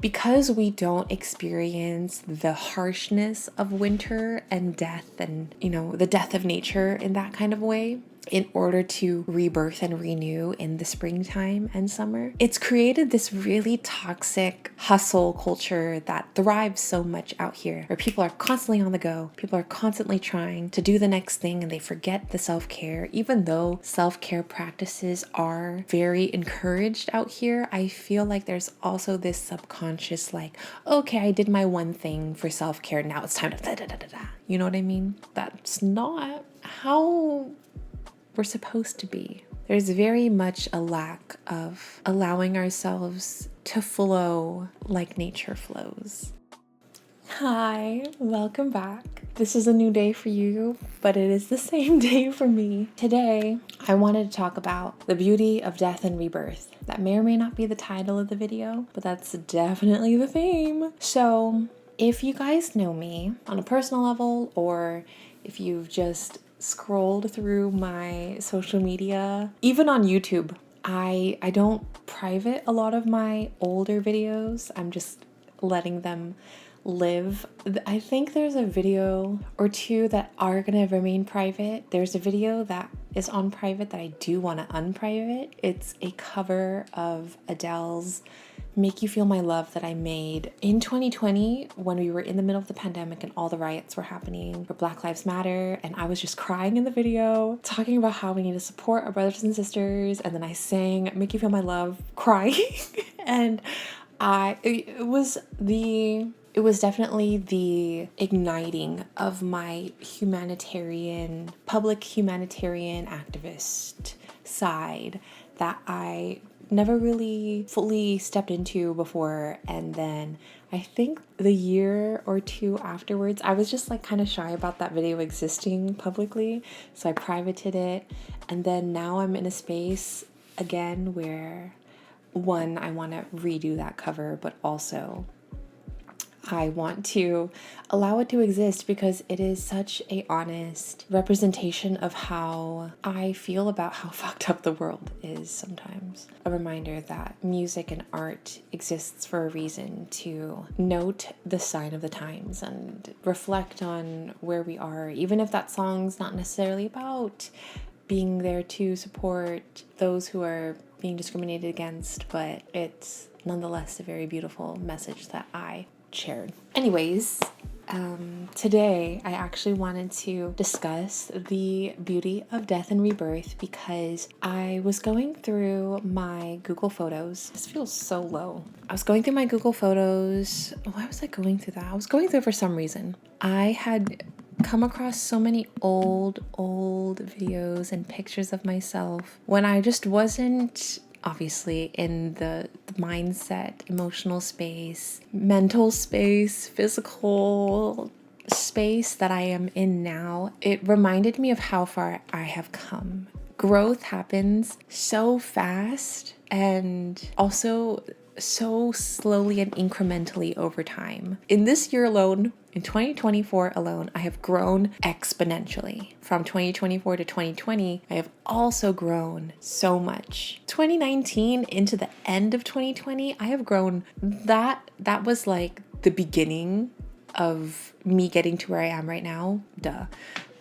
Because we don't experience the harshness of winter and death and, the death of nature in that kind of way, in order to rebirth and renew in the springtime and summer, it's created this really toxic hustle culture that thrives so much out here, where people are constantly on the go, people are constantly trying to do the next thing, and they forget the self-care. Even though self-care practices are very encouraged out here, I feel like there's also this subconscious like, okay, I did my one thing for self-care, now it's time to da-da-da-da-da. You know what I mean? That's not how we're supposed to be. There's very much a lack of allowing ourselves to flow like nature flows. Hi, welcome back. This is a new day for you, but it is the same day for me. Today, I wanted to talk about the beauty of death and rebirth. That may or may not be the title of the video, but that's definitely the theme. So, if you guys know me on a personal level, or if you've just scrolled through my social media, even on YouTube, I don't private a lot of my older videos. I'm just letting them live. I think there's a video or two that are gonna remain private. There's a video that is on private that I do want to unprivate. It's a cover of Adele's Make You Feel My Love that I made in 2020 when we were in the middle of the pandemic and all the riots were happening for Black Lives Matter, and I was just crying in the video talking about how we need to support our brothers and sisters, and then I sang Make You Feel My Love crying and it was definitely the igniting of my public humanitarian activist side that I never really fully stepped into before. And then I think the year or two afterwards, I was just like kind of shy about that video existing publicly. So I privated it. And then now I'm in a space again where, one, I want to redo that cover, but also I want to allow it to exist because it is such a honest representation of how I feel about how fucked up the world is sometimes. A reminder that music and art exists for a reason, to note the sign of the times and reflect on where we are, even if that song's not necessarily about being there to support those who are being discriminated against, but it's nonetheless a very beautiful message that I shared. Anyways, today I actually wanted to discuss the beauty of death and rebirth because I was going through my Google Photos. This feels so low. I was going through my Google Photos. Why was I going through that? I was going through it for some reason. I had come across so many old videos and pictures of myself when I just wasn't obviously in the mindset, emotional space, mental space, physical space that I am in now. It reminded me of how far I have come. Growth happens so fast and also so slowly and incrementally over time. In this year alone, in 2024 alone, I have grown exponentially. From 2024 to 2020, I have also grown so much. 2019 into the end of 2020, I have grown. That was like the beginning of me getting to where I am right now. Duh.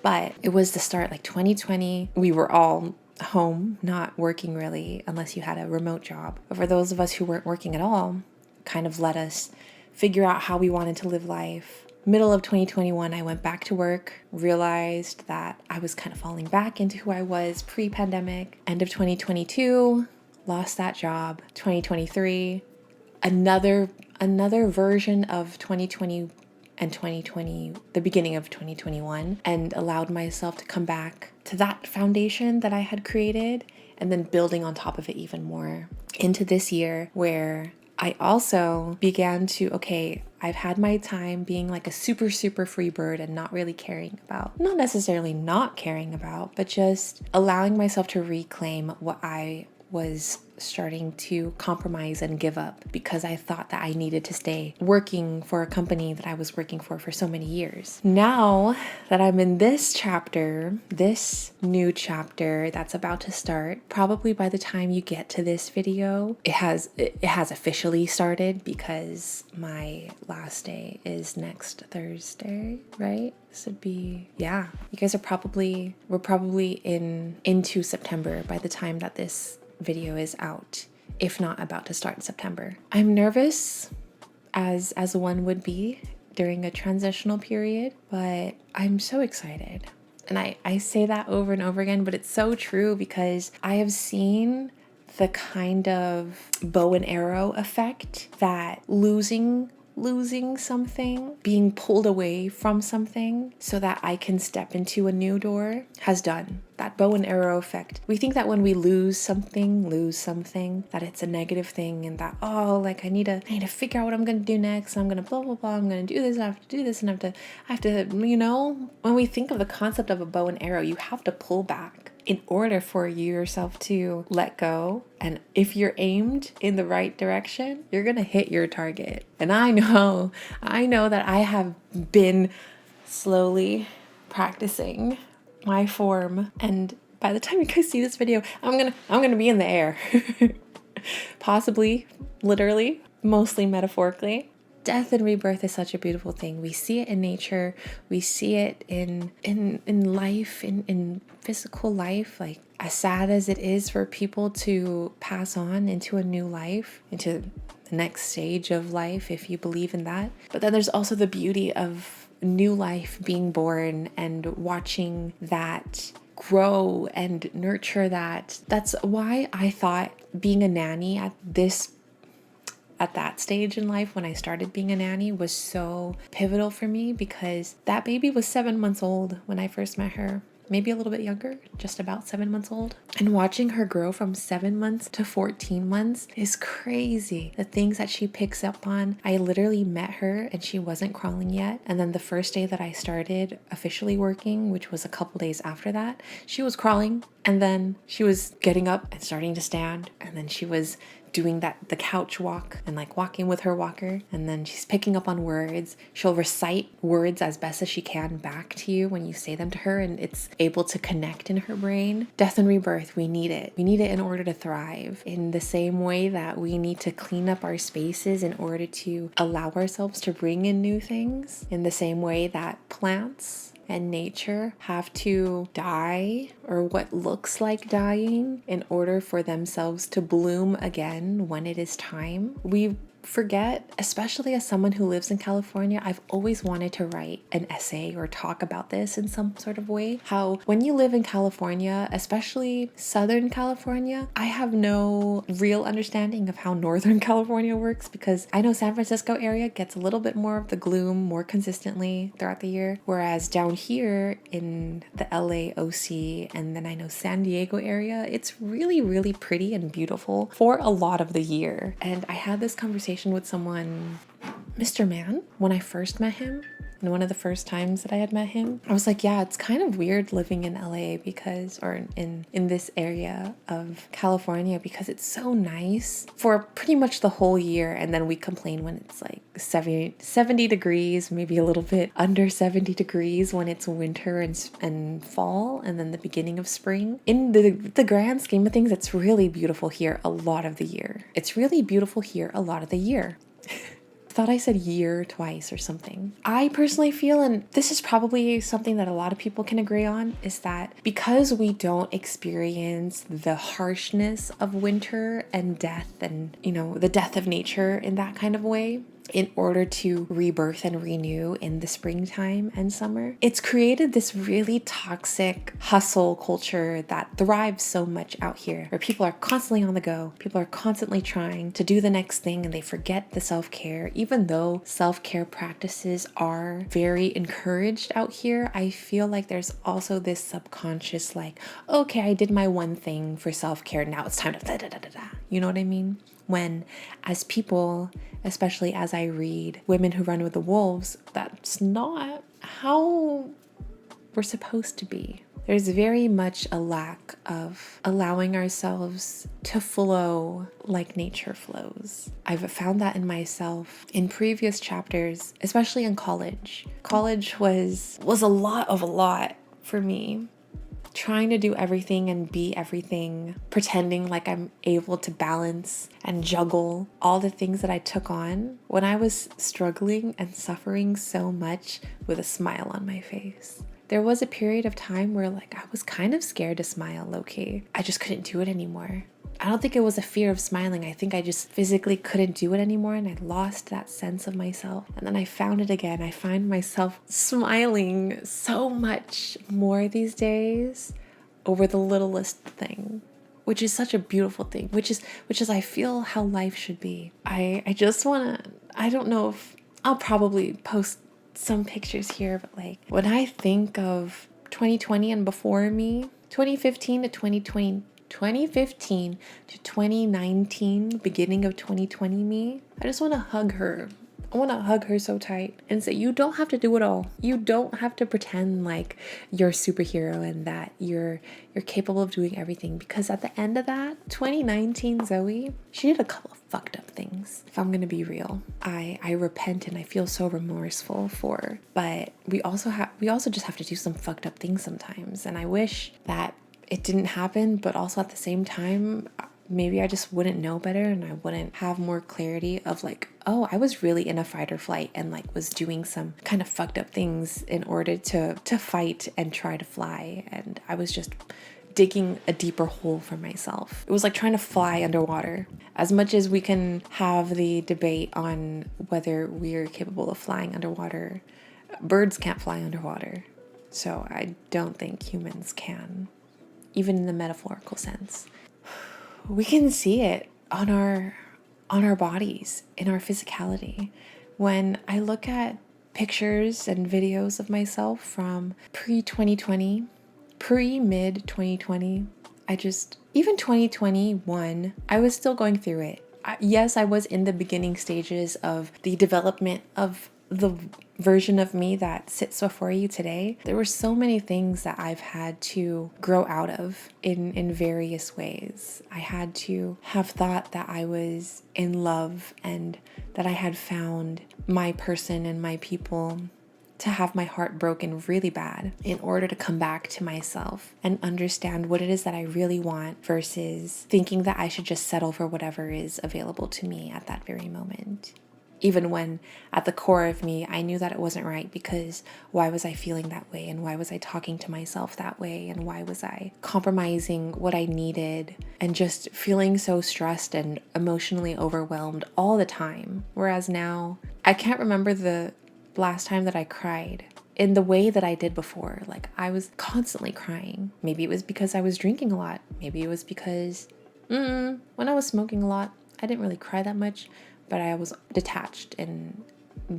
But it was the start, like 2020, we were all home, not working really, unless you had a remote job. But for those of us who weren't working at all, kind of let us figure out how we wanted to live life. Middle of 2021, I went back to work, realized that I was kind of falling back into who I was pre-pandemic. End of 2022, lost that job. 2023, another version of 2020 and 2020, the beginning of 2021, and allowed myself to come back to that foundation that I had created, and then building on top of it even more into this year, where I also began to, okay, I've had my time being like a super free bird and not really caring about, not necessarily not caring about, but just allowing myself to reclaim what I was starting to compromise and give up because I thought that I needed to stay working for a company that I was working for so many years. Now that I'm in this chapter, this new chapter that's about to start, probably by the time you get to this video, it has officially started because my last day is next Thursday, right? This would be, yeah. You guys we're probably into September by the time that this video is out, if not about to start in September. I'm nervous, as one would be during a transitional period, but I'm so excited. And I say that over and over again, but it's so true because I have seen the kind of bow and arrow effect that losing something, being pulled away from something so that I can step into a new door has done. That bow and arrow effect. We think that when we lose something, that it's a negative thing and that, oh, like I need to figure out what I'm going to do next. I'm going to blah, blah, blah. I'm going to do this. I have to do this. And I have to, you know, when we think of the concept of a bow and arrow, you have to pull back in order for yourself to let go. And if you're aimed in the right direction, you're going to hit your target. And I know that I have been slowly practicing my form, and by the time you guys see this video, I'm gonna be in the air. Possibly literally, mostly metaphorically. Death and rebirth is such a beautiful thing. We see it in nature, we see it in life, in physical life. Like, as sad as it is for people to pass on into a new life, into the next stage of life, if you believe in that. But then there's also the beauty of new life being born and watching that grow and nurture that. That's why I thought being a nanny at that stage in life, when I started being a nanny, was so pivotal for me, because that baby was 7 months old when I first met her. Maybe a little bit younger, just about 7 months old. And watching her grow from 7 months to 14 months is crazy. The things that she picks up on. I literally met her and she wasn't crawling yet. And then the first day that I started officially working, which was a couple days after that, she was crawling. And then she was getting up and starting to stand. And then she was doing the couch walk and like walking with her walker. And then she's picking up on words. She'll recite words as best as she can back to you when you say them to her, and it's able to connect in her brain. Death and rebirth, we need it. We need it in order to thrive. In the same way that we need to clean up our spaces in order to allow ourselves to bring in new things. In the same way that plants and nature have to die, or what looks like dying, in order for themselves to bloom again when it is time. We forget, especially as someone who lives in California, I've always wanted to write an essay or talk about this in some sort of way. How when you live in California, especially Southern California, I have no real understanding of how Northern California works, because I know San Francisco area gets a little bit more of the gloom more consistently throughout the year, whereas down here in the LA OC, and then I know San Diego area, it's really, really pretty and beautiful for a lot of the year. And I had this conversation with someone, Mr. Man, when I first met him. And one of the first times that I had met him, I was like, yeah, it's kind of weird living in LA because, or in this area of California, because it's so nice for pretty much the whole year. And then we complain when it's like 70 degrees, maybe a little bit under 70 degrees when it's winter and fall, and then the beginning of spring. In the grand scheme of things, it's really beautiful here a lot of the year. It's really beautiful here a lot of the year. Thought I said year twice or something. I personally feel, and this is probably something that a lot of people can agree on, is that because we don't experience the harshness of winter and death and, you know, the death of nature in that kind of way, in order to rebirth and renew in the springtime and summer, it's created this really toxic hustle culture that thrives so much out here, where people are constantly on the go. People are constantly trying to do the next thing, and they forget the self-care. Even though self-care practices are very encouraged out here, I feel like there's also this subconscious like, okay, I did my one thing for self-care, now it's time to da-da-da-da-da. You know what I mean? When, as people, especially as I read Women Who Run with the Wolves, that's not how we're supposed to be. there's very much a lack of allowing ourselves to flow like nature flows. I've found that in myself in previous chapters, especially in college. College was a lot for me. Trying to do everything and be everything, pretending like I'm able to balance and juggle all the things that I took on when I was struggling and suffering so much with a smile on my face. There was a period of time where I was kind of scared to smile low-key. I just couldn't do it anymore. I don't think it was a fear of smiling. I think I just physically couldn't do it anymore and I lost that sense of myself. And then I found it again. I find myself smiling so much more these days over the littlest thing, which is such a beautiful thing, which is I feel how life should be. I just want to, I don't know if I'll probably post some pictures here, but when I think of 2020 and before me, 2015 to 2020, 2015 to 2019, beginning of 2020 me, I just want to hug her. I want to hug her so tight and say, you don't have to do it all. You don't have to pretend like you're a superhero and that you're capable of doing everything, because at the end of that, 2019 Zoe, she did a couple of fucked up things. If I'm going to be real, I repent and I feel so remorseful for, but we also just have to do some fucked up things sometimes. And I wish that it didn't happen, but also at the same time, maybe I just wouldn't know better and I wouldn't have more clarity of oh, I was really in a fight or flight and was doing some kind of fucked up things in order to fight and try to fly. And I was just digging a deeper hole for myself. It was like trying to fly underwater. As much as we can have the debate on whether we're capable of flying underwater, birds can't fly underwater. So I don't think humans can, even in the metaphorical sense. We can see it on our bodies, in our physicality. When I look at pictures and videos of myself from pre-2020, pre-mid 2020, even 2021, I was still going through it. Yes, I was in the beginning stages of the development of the version of me that sits before you today. There were so many things that I've had to grow out of in various ways. I had to have thought that I was in love and that I had found my person and my people, to have my heart broken really bad in order to come back to myself and understand what it is that I really want, versus thinking that I should just settle for whatever is available to me at that very moment. Even when at the core of me, I knew that it wasn't right, because why was I feeling that way? And why was I talking to myself that way? And why was I compromising what I needed and just feeling so stressed and emotionally overwhelmed all the time? Whereas now, I can't remember the last time that I cried in the way that I did before. I was constantly crying. Maybe it was because I was drinking a lot. Maybe it was because when I was smoking a lot, I didn't really cry that much. But I was detached in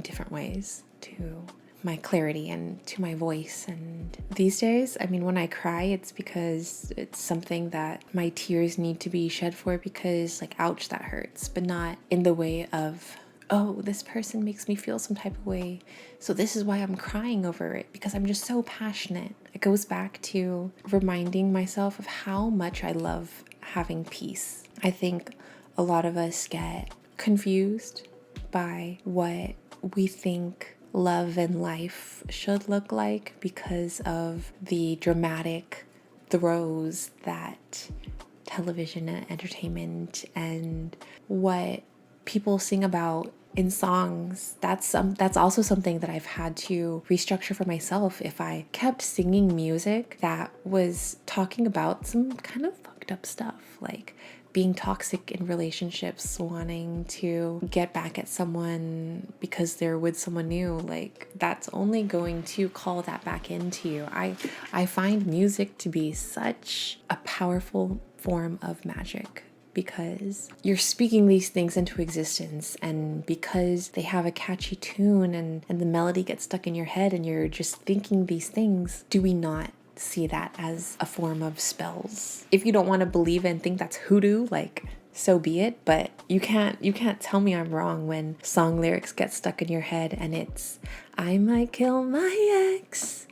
different ways to my clarity and to my voice. And these days, when I cry, it's because it's something that my tears need to be shed for, because ouch, that hurts, but not in the way of, oh, this person makes me feel some type of way, so this is why I'm crying over it, because I'm just so passionate. It goes back to reminding myself of how much I love having peace. I think a lot of us get confused by what we think love and life should look like because of the dramatic throes that television and entertainment and what people sing about in songs. That's also something that I've had to restructure for myself. If I kept singing music that was talking about some kind of fucked up stuff, like being toxic in relationships, wanting to get back at someone because they're with someone new, that's only going to call that back into you. I find music to be such a powerful form of magic, because you're speaking these things into existence, and because they have a catchy tune and the melody gets stuck in your head and you're just thinking these things, do we not see that as a form of spells? If you don't want to believe and think that's hoodoo, so be it, but you can't tell me I'm wrong when song lyrics get stuck in your head and it's, I might kill my ex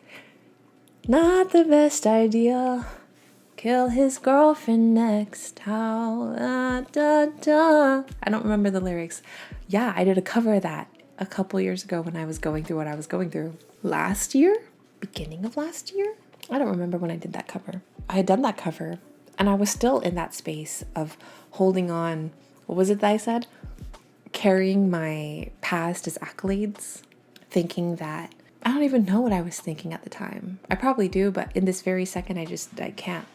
Not the best idea. Kill his girlfriend next. How? I don't remember the lyrics. Yeah, I did a cover of that a couple years ago when I was going through what I was going through. Last year? Beginning of last year? I don't remember when I did that cover. I had done that cover and I was still in that space of holding on. What was it that I said? Carrying my past as accolades, thinking that I don't even know what I was thinking at the time. I probably do, but in this very second, I can't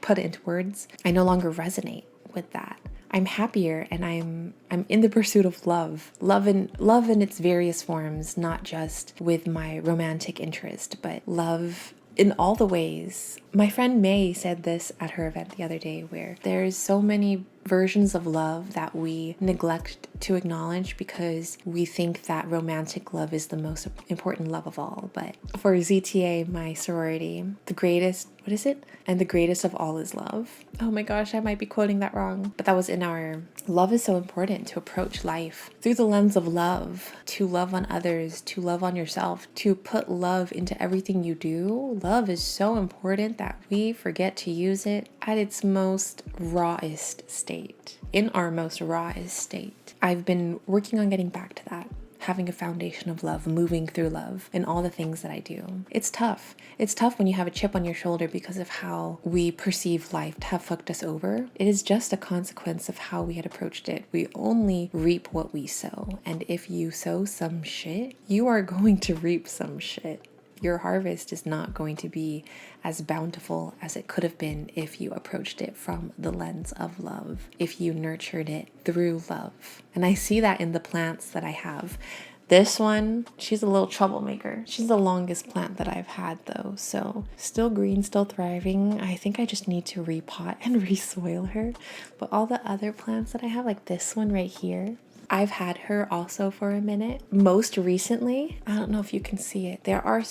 put it into words. I no longer resonate with that. I'm happier and I'm in the pursuit of love. Love in its various forms, not just with my romantic interest, but love in all the ways. My friend May said this at her event the other day, where there's so many versions of love that we neglect to acknowledge because we think that romantic love is the most important love of all. But for ZTA, my sorority, the greatest, what is it? And the greatest of all is love. Oh my gosh, I might be quoting that wrong. But that was in our love is so important to approach life through the lens of love, to love on others, to love on yourself, to put love into everything you do. Love is so important that we forget to use it at its most rawest state, in our most rawest state. I've been working on getting back to that, having a foundation of love, moving through love in all the things that I do. It's tough. It's tough when you have a chip on your shoulder because of how we perceive life to have fucked us over. It is just a consequence of how we had approached it. We only reap what we sow. And if you sow some shit, you are going to reap some shit. Your harvest is not going to be as bountiful as it could have been if you approached it from the lens of love, if you nurtured it through love. And I see that in the plants that I have. This one, she's a little troublemaker. She's the longest plant that I've had though. So still green, still thriving. I think I just need to repot and resoil her. But all the other plants that I have, like this one right here, I've had her also for a minute. Most recently, I don't know if you can see it. There are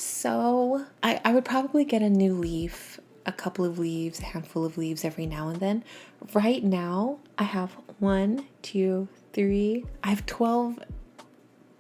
I would probably get a new leaf, a couple of leaves, a handful of leaves every now and then. Right now, I have 1, 2, 3. I have 12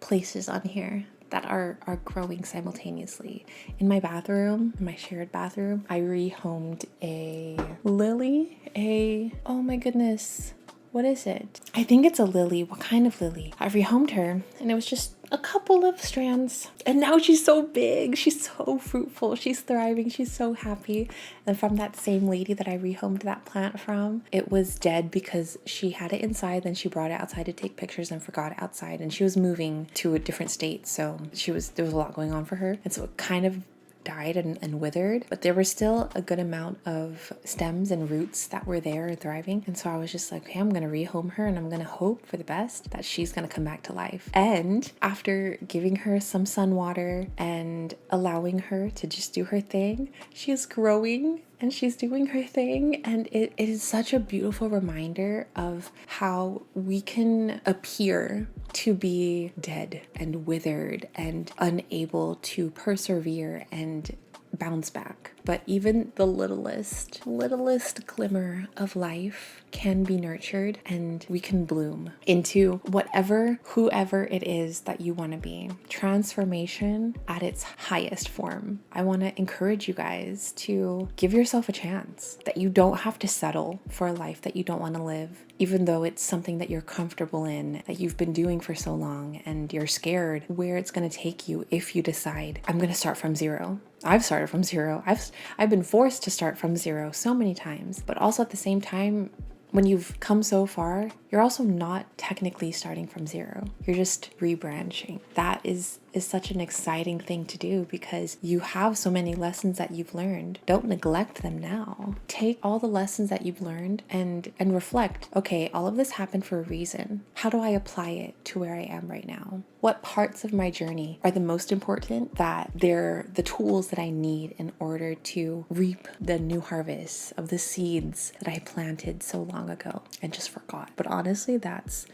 places on here that are growing simultaneously. In my bathroom, in my shared bathroom, I rehomed a lily, oh my goodness. What is it? I think it's a lily. What kind of lily? I rehomed her and it was just a couple of strands. And now she's so big. She's so fruitful. She's thriving. She's so happy. And from that same lady that I rehomed that plant from, it was dead because she had it inside. Then she brought it outside to take pictures and forgot it outside. And she was moving to a different state. So there was a lot going on for her. And so it kind of died and withered, but there was still a good amount of stems and roots that were there and thriving. And so I was just like, okay, I'm gonna rehome her and I'm gonna hope for the best that she's gonna come back to life. And after giving her some sun water and allowing her to just do her thing, she is growing and she's doing her thing. And it is such a beautiful reminder of how we can appear to be dead and withered and unable to persevere and bounce back. But even the littlest glimmer of life can be nurtured and we can bloom into whoever it is that you want to be. Transformation at its highest form. I want to encourage you guys to give yourself a chance, that you don't have to settle for a life that you don't want to live, even though it's something that you're comfortable in, that you've been doing for so long, and you're scared where it's going to take you if you decide, I'm going to start from zero. I've started from zero. I've been forced to start from zero so many times, but also at the same time, when you've come so far, you're also not technically starting from zero. You're just rebranching. That is such an exciting thing to do because you have so many lessons that you've learned. Don't neglect them now. Take all the lessons that you've learned and reflect, okay, all of this happened for a reason. How do I apply it to where I am right now? What parts of my journey are the most important, that they're the tools that I need in order to reap the new harvest of the seeds that I planted so long ago and just forgot. But honestly, that's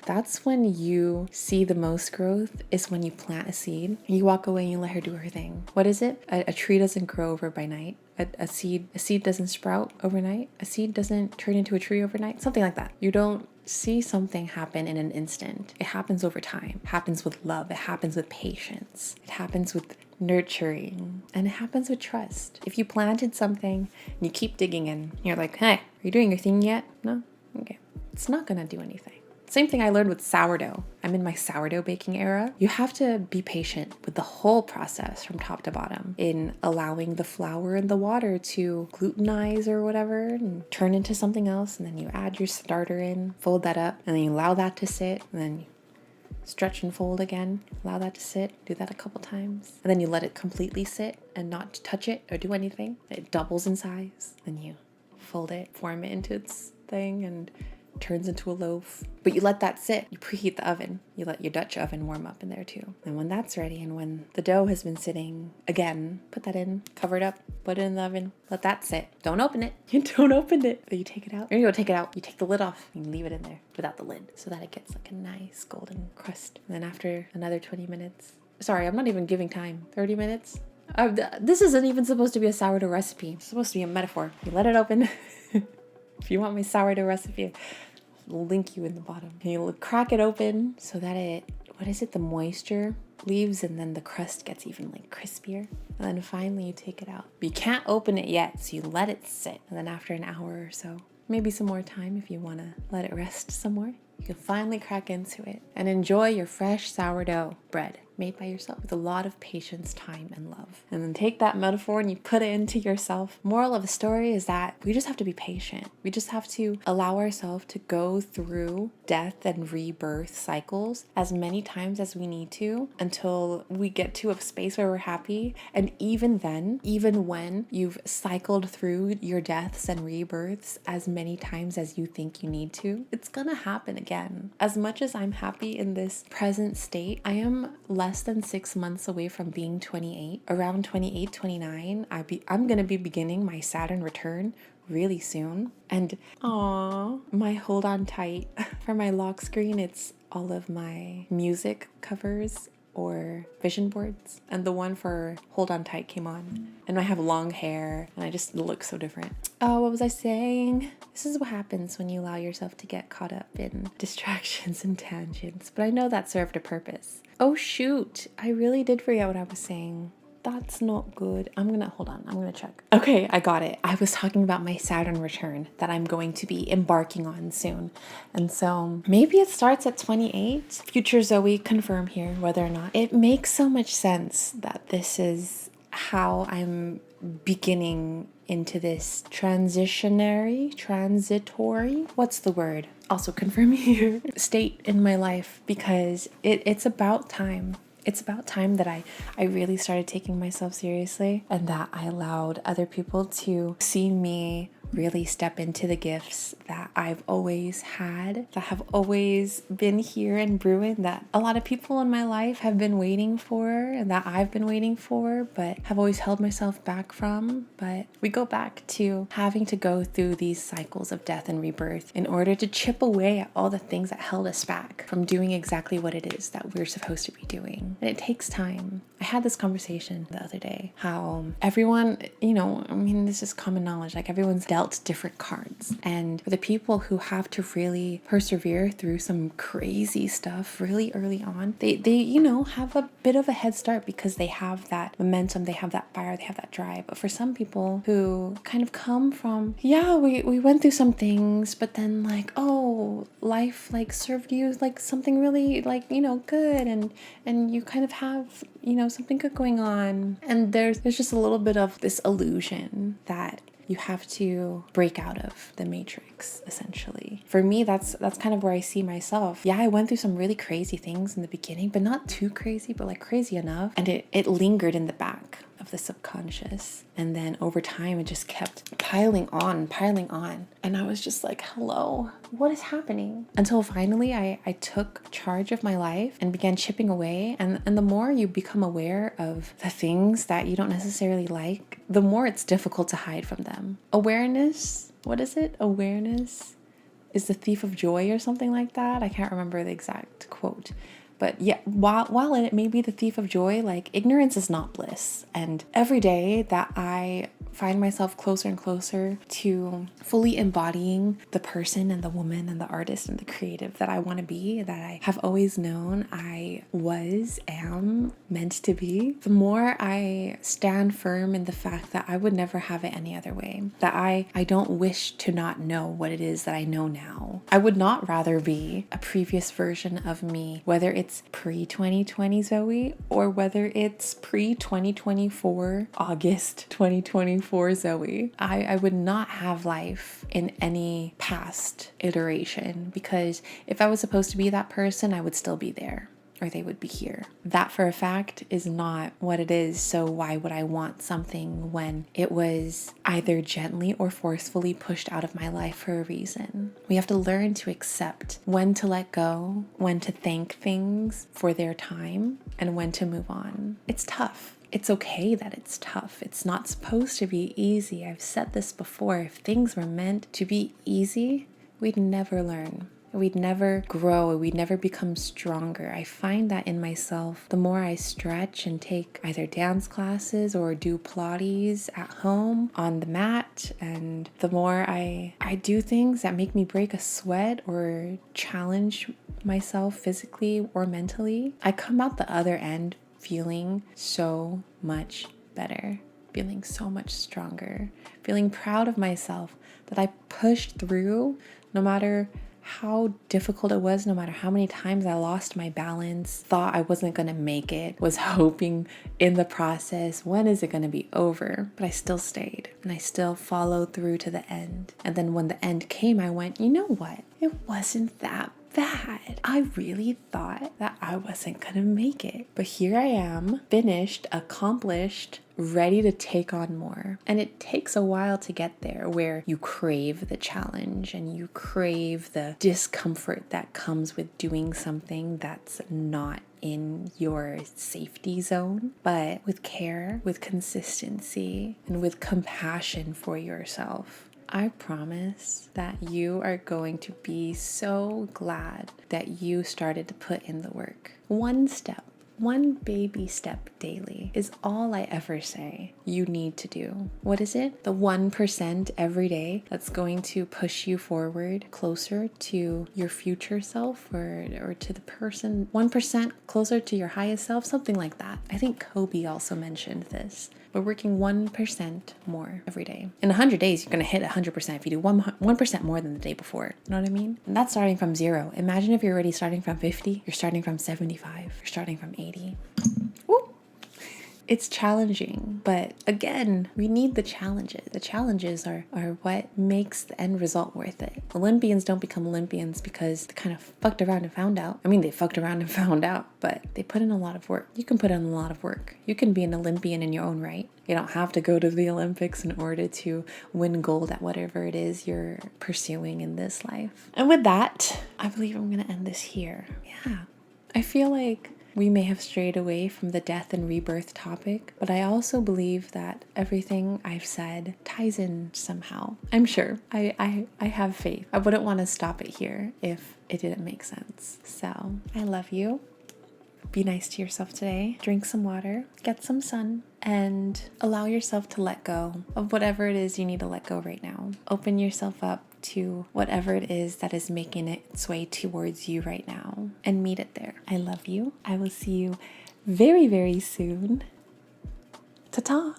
when you see the most growth, is when you plant a seed and you walk away and you let her do her thing. What is it? A tree doesn't grow over by night. A seed doesn't sprout overnight. A seed doesn't turn into a tree overnight. Something like that. You don't see something happen in an instant. It happens over time. It happens with love. It happens with patience. It happens with nurturing. And it happens with trust. If you planted something and you keep digging in, you're like, hey, are you doing your thing yet? No? Okay. It's not gonna do anything. Same thing I learned with sourdough. I'm in my sourdough baking era. You have to be patient with the whole process from top to bottom in allowing the flour and the water to glutenise or whatever and turn into something else. And then you add your starter in, fold that up, and then you allow that to sit, and then you stretch and fold again, allow that to sit, do that a couple times. And then you let it completely sit and not touch it or do anything. It doubles in size. Then you fold it, form it into its thing, and turns into a loaf. But you let that sit. You preheat the oven. You let your Dutch oven warm up in there too. And when that's ready and when the dough has been sitting, again, put that in, cover it up, put it in the oven, let that sit. Don't open it. You don't open it. But you take it out. Or you go take it out. You take the lid off and you leave it in there without the lid so that it gets like a nice golden crust. And then after another 20 minutes, sorry, I'm not even giving time. 30 minutes? This isn't even supposed to be a sourdough recipe. It's supposed to be a metaphor. You let it open. If you want my sourdough recipe, I'll link you in the bottom. And you'll crack it open so that the moisture leaves and then the crust gets even like crispier. And then finally you take it out. But you can't open it yet, so you let it sit. And then after an hour or so, maybe some more time if you want to let it rest some more, you can finally crack into it and enjoy your fresh sourdough bread made by yourself with a lot of patience, time, and love. And then take that metaphor and you put it into yourself. Moral of the story is that we just have to be patient. We just have to allow ourselves to go through death and rebirth cycles as many times as we need to until we get to a space where we're happy. And even then, even when you've cycled through your deaths and rebirths as many times as you think you need to, it's gonna happen again. As much as I'm happy in this present state, I am less than 6 months away from being 28. Around 28, 29, I'm gonna be beginning my Saturn return really soon. And my hold on tight for my lock screen, it's all of my music covers or vision boards, and the one for hold on tight came on, and I have long hair and I just look so different. What was I saying? This is what happens when you allow yourself to get caught up in distractions and tangents, but I know that served a purpose. Oh shoot, I really did forget what I was saying. That's not good. I'm gonna check. Okay, I got it. I was talking about my Saturn return that I'm going to be embarking on soon. And so maybe it starts at 28. Future Zoe, confirm here whether or not. It makes so much sense that this is how I'm beginning into this transitory, what's the word? Also confirm here, state in my life, because it's about time. It's about time that I really started taking myself seriously and that I allowed other people to see me really step into the gifts that I've always had, that have always been here and brewing, that a lot of people in my life have been waiting for and that I've been waiting for, but have always held myself back from. But we go back to having to go through these cycles of death and rebirth in order to chip away at all the things that held us back from doing exactly what it is that we're supposed to be doing. And it takes time. I had this conversation the other day, how everyone, this is common knowledge, like everyone's dealt different cards. And for the people who have to really persevere through some crazy stuff really early on, they have a bit of a head start because they have that momentum, they have that fire, they have that drive. But for some people who kind of come from, we went through some things, but then life served you something really good, and you kind of have something good going on, and there's just a little bit of this illusion that you have to break out of the matrix, essentially. For me, that's kind of where I see myself. I went through some really crazy things in the beginning, but not too crazy, but crazy enough, and it lingered in the back of the subconscious. And then over time, it just kept piling on. And I was just like, hello, what is happening? Until finally I took charge of my life and began chipping away. And the more you become aware of the things that you don't necessarily like, the more it's difficult to hide from them. Awareness, what is it? Awareness is the thief of joy or something like that. I can't remember the exact quote. But while it may be the thief of joy, ignorance is not bliss. And every day that I find myself closer and closer to fully embodying the person and the woman and the artist and the creative that I want to be, that I have always known I am meant to be, the more I stand firm in the fact that I would never have it any other way. That I don't wish to not know what it is that I know now. I would not rather be a previous version of me, whether it's pre-2020 Zoe or whether it's pre-2024 August 2024 Zoe. I would not have life in any past iteration, because if I was supposed to be that person, I would still be there, or they would be here. That for a fact is not what it is, so why would I want something when it was either gently or forcefully pushed out of my life for a reason? We have to learn to accept when to let go, when to thank things for their time, and when to move on. It's tough. It's okay that it's tough. It's not supposed to be easy. I've said this before. If things were meant to be easy, we'd never learn. We'd never grow. We'd never become stronger. I find that in myself, the more I stretch and take either dance classes or do Pilates at home on the mat, and the more I do things that make me break a sweat or challenge myself physically or mentally, I come out the other end feeling so much better, feeling so much stronger, feeling proud of myself that I pushed through no matter how difficult it was, no matter how many times I lost my balance, thought I wasn't going to make it, was hoping in the process, when is it going to be over? But I still stayed and I still followed through to the end. And then when the end came, I went, you know what? It wasn't that bad. I really thought that I wasn't gonna make it. But here I am, finished, accomplished, ready to take on more. And it takes a while to get there, where you crave the challenge and you crave the discomfort that comes with doing something that's not in your safety zone. But with care, with consistency, and with compassion for yourself, I promise that you are going to be so glad that you started to put in the work. One step, one baby step daily is all I ever say you need to do. What is it? The 1% every day that's going to push you forward closer to your future self, or to the person, 1% closer to your highest self, something like that. I think Kobe also mentioned this. We're working 1% more every day. In 100 days, you're going to hit 100% if you do 1% more than the day before. You know what I mean? And that's starting from 0. Imagine if you're already starting from 50, you're starting from 75, you're starting from 80. Woo! It's challenging, but again, we need the challenges. The challenges are what makes the end result worth it. Olympians don't become Olympians because they kind of fucked around and found out. I mean, they fucked around and found out, but they put in a lot of work. You can put in a lot of work. You can be an Olympian in your own right. You don't have to go to the Olympics in order to win gold at whatever it is you're pursuing in this life. And with that, I believe I'm going to end this here. Yeah, I feel like we may have strayed away from the death and rebirth topic, but I also believe that everything I've said ties in somehow. I'm sure. I have faith. I wouldn't want to stop it here if it didn't make sense. So, I love you. Be nice to yourself today. Drink some water, get some sun, and allow yourself to let go of whatever it is you need to let go right now. Open yourself up to whatever it is that is making its way towards you right now, and meet it there. I love you. I will see you very, very soon. Ta-ta.